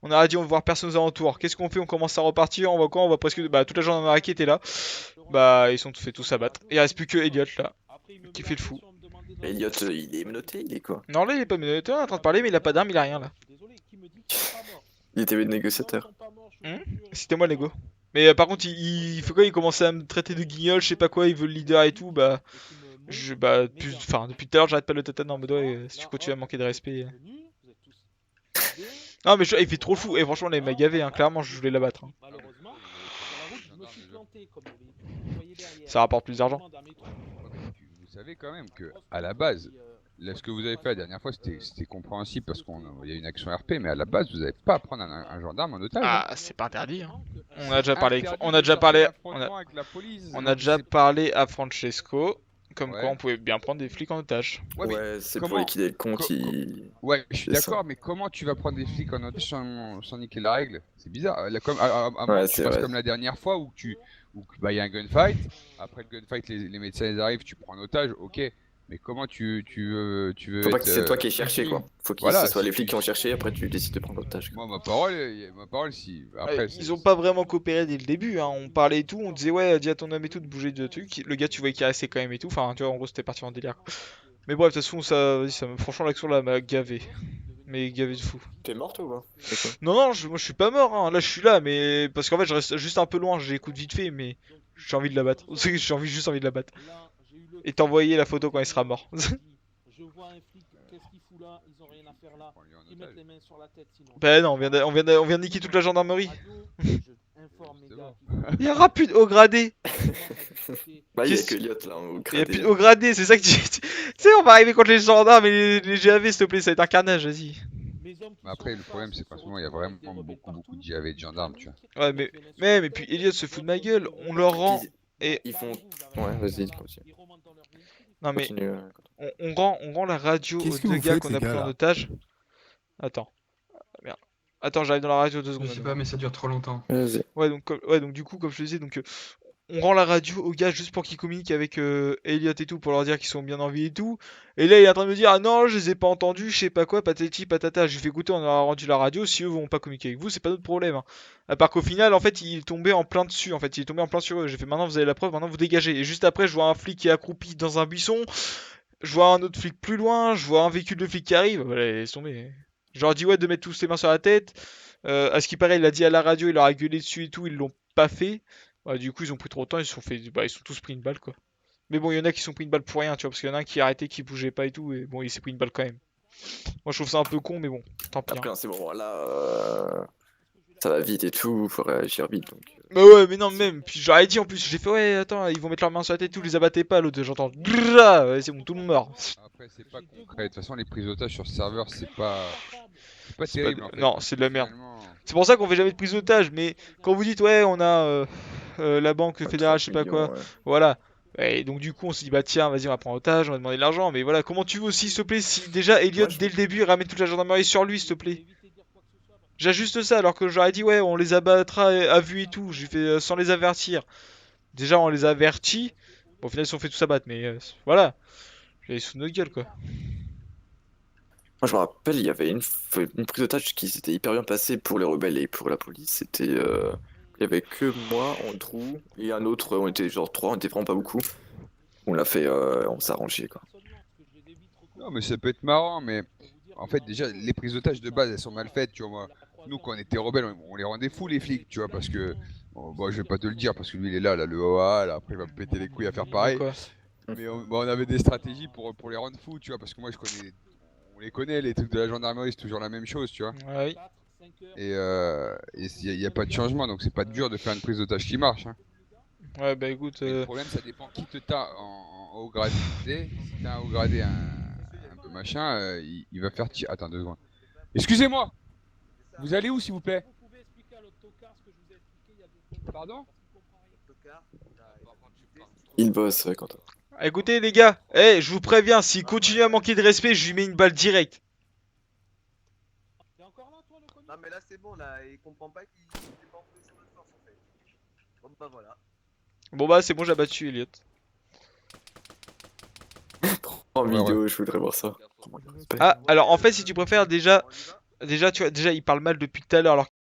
On a dit on va voir personne aux alentours. Qu'est-ce qu'on fait? On commence à repartir, on voit quoi? On voit presque bah toute la gendarmerie qui était là. Bah ils sont fait tous abattre. Il reste plus que Elliot là, qui fait le fou. Elliot, il est menotté, il est quoi? Non là il est pas menotté, on est en train de parler mais il a pas d'arme, il a rien là. Il était négociateur. Hmm. C'était moi l'ego. Mais par contre il fait quoi? Il commençait à me traiter de guignol, je sais pas quoi, il veut le leader et tout, bah... depuis tout à l'heure j'arrête pas de le tataner en mode ouais, si tu continues à manquer de respect... Non mais il fait trop le fou, et franchement là il m'a gavé, hein. Clairement je voulais l'abattre. Hein. Les gendarmes, Ça rapporte plus d'argent. Ouais, mais vous savez quand même que à la base, là, ce que vous avez fait la dernière fois, c'était compréhensible parce qu'il y a une action RP, mais à la base, vous n'avez pas à prendre un gendarme en otage. Hein. Ah c'est pas interdit. Hein. On a C'est déjà parlé, interdit on a de déjà chercher parlé, l'affrontement avec la police. on a Donc, déjà parlé à Francesco, comme quoi ouais. on pouvait bien prendre des flics en otage. Ouais, mais Ouais, c'est pour comment liquider le compte, Ouais, je suis c'est ça. d'accord, mais comment tu vas prendre des flics en otage sans niquer la règle? C'est bizarre. Là, comme, à moins Ouais, que tu c'est fasses vrai. comme la dernière fois bah, y a un gunfight. Après le gunfight, les médecins ils arrivent, tu prends en otage, ok. Mais comment tu veux Faut pas que être c'est toi qui aies cherché, puni? quoi. Faut que ce Voilà, soit si les flics tu. qui ont cherché, après tu décides de prendre l'otage. Moi, ma parole, si. Après, Ils ont pas vraiment coopéré dès le début, hein. On parlait et tout, on disait ouais dis à ton homme et tout de bouger de trucs. Le gars tu voyais qu'il restait quand même et tout, enfin tu vois en gros c'était parti en délire. Mais bref de toute façon ça, vas-y, franchement l'action là m'a gavé. Mais gavé de fou. T'es mort toi ou pas? D'accord. Non, non, moi je suis pas mort, hein. Là je suis là, mais parce qu'en fait je reste juste un peu loin, j'écoute vite fait, mais j'ai envie de la battre. Juste envie de la battre. Et t'envoyer la photo quand il sera mort. prends lui en otage. Bah non, on vient de niquer toute la gendarmerie. Justement. Il y aura plus de haut gradé. Bah, il y a que Qu'est-ce- Elliot là, au Il y a plus gradé. de haut gradé, c'est ça que tu. Tu sais, on va arriver contre les gendarmes et les GAV, s'il te plaît, ça va être un carnage, vas-y. Mais après, le problème, c'est qu'en ce moment, il y a vraiment beaucoup de JAV et de gendarmes, tu vois. Ouais, mais puis Elliot se fout de ma gueule, on leur rend. Et. Ils font. Ouais, vas-y, continue. Non, mais Continue. on rend la radio aux Qu'est-ce que deux vous gars faites, qu'on les a gars, pris en là? otage. Attends. Merde. Attends, j'arrive dans la radio 2 Je secondes. sais pas, mais ça dure trop longtemps. Vas-y. Ouais, donc du coup, comme je te disais, donc on rend la radio aux gars juste pour qu'ils communiquent avec Elliot et tout, pour leur dire qu'ils sont bien en vie et tout. Et là, il est en train de me dire, ah non, je les ai pas entendus, je sais pas quoi, patati patata. Je lui fais écouter, on a rendu la radio. Si eux vont pas communiquer avec vous, c'est pas notre problème. Hein. À part qu'au final, en fait, il est tombé en plein dessus. En fait, il est tombé en plein sur eux. J'ai fait, maintenant vous avez la preuve, maintenant vous dégagez. Et juste après, je vois un flic qui est accroupi dans un buisson. Je vois un autre flic plus loin. Je vois un véhicule de flic qui arrive. Voilà, laisse tomber. Je leur dis, ouais, de mettre tous les mains sur la tête. À ce qui paraît, il a dit à la radio, il leur a gueulé dessus et tout, ils l'ont pas fait. Bah, du coup, ils ont pris trop de temps, ils se sont fait, bah, ils sont tous pris une balle quoi. Mais bon, il y en a qui sont pris une balle pour rien, tu vois, parce qu'il y en a un qui a arrêté, qui bougeait pas et tout, et bon, il s'est pris une balle quand même. Moi, je trouve ça un peu con, mais bon, tant pis. Hein. Après, c'est bon, là, ça va vite et tout, faut réagir vite donc. Mais ouais, mais non, même. Puis j'aurais dit en plus, j'ai fait ouais, attends, ils vont mettre leurs mains sur la tête, tout, les abattez pas, l'autre, j'entends. Ouais, c'est bon, tout le monde meurt. Après, c'est pas concret. De toute façon, les prises d'otages sur ce serveur, c'est pas C'est pas terrible en fait. Non, Parce c'est que de la merde. finalement. C'est pour ça qu'on fait jamais de prise d'otage, mais quand vous dites ouais, on a la banque fédérale, 30 je sais pas quoi, millions, ouais. voilà. Et donc du coup on se dit bah tiens vas-y on va prendre otage, on va demander de l'argent, mais voilà comment tu veux aussi s'il te plaît si déjà Elliot Moi, je. dès le début il ramène toute la gendarmerie sur lui s'il te plaît. J'ajuste ça alors que j'aurais dit ouais on les abattra à vue et tout, j'ai fait sans les avertir. Déjà on les avertit, bon au final ils se sont fait tous abattre mais voilà, ils sous notre gueule quoi. Moi, je me rappelle, il y avait une prise d'otage qui s'était hyper bien passée pour les rebelles et pour la police. C'était. Il y avait que moi, Andrew et un autre, on était genre trois, on était vraiment pas beaucoup. On l'a fait, on s'est arrangé quoi. Non, mais ça peut être marrant, mais en fait, déjà, les prises d'otages de base, elles sont mal faites, tu vois. Moi, nous, quand on était rebelles, on les rendait fous, les flics, tu vois, parce que. Bon, je vais pas te le dire, parce que lui, il est là, le OA, là, après, il va me péter les couilles à faire De pareil. quoi? Mais on avait des stratégies pour les rendre fous, tu vois, parce que moi, on les connaît, les trucs de la gendarmerie, c'est toujours la même chose, tu vois. Ouais. Et il n'y a pas de changement, donc c'est pas dur de faire une prise d'otage qui marche. Hein. Ouais bah écoute Mais le problème, ça dépend qui te t'a en haut gradé. Si t'as un haut gradé un peu machin, il va faire tirer. Attends 2 secondes. Excusez-moi, vous allez où s'il vous plaît? Pardon? Il bosse, ouais, Quentin. écoutez les gars, je vous préviens, s'il continue à manquer de respect, je lui mets une balle directe. Non mais là c'est bon, là il comprend pas qu'il était pas en position de force en fait. Bon bah voilà. Bon bah c'est bon, j'ai abattu Elliot. En Ouais, ouais. vidéo, je voudrais voir ça. Ah, alors en fait, si tu préfères, déjà, Déjà, tu vois, déjà, il parle mal depuis tout à l'heure, alors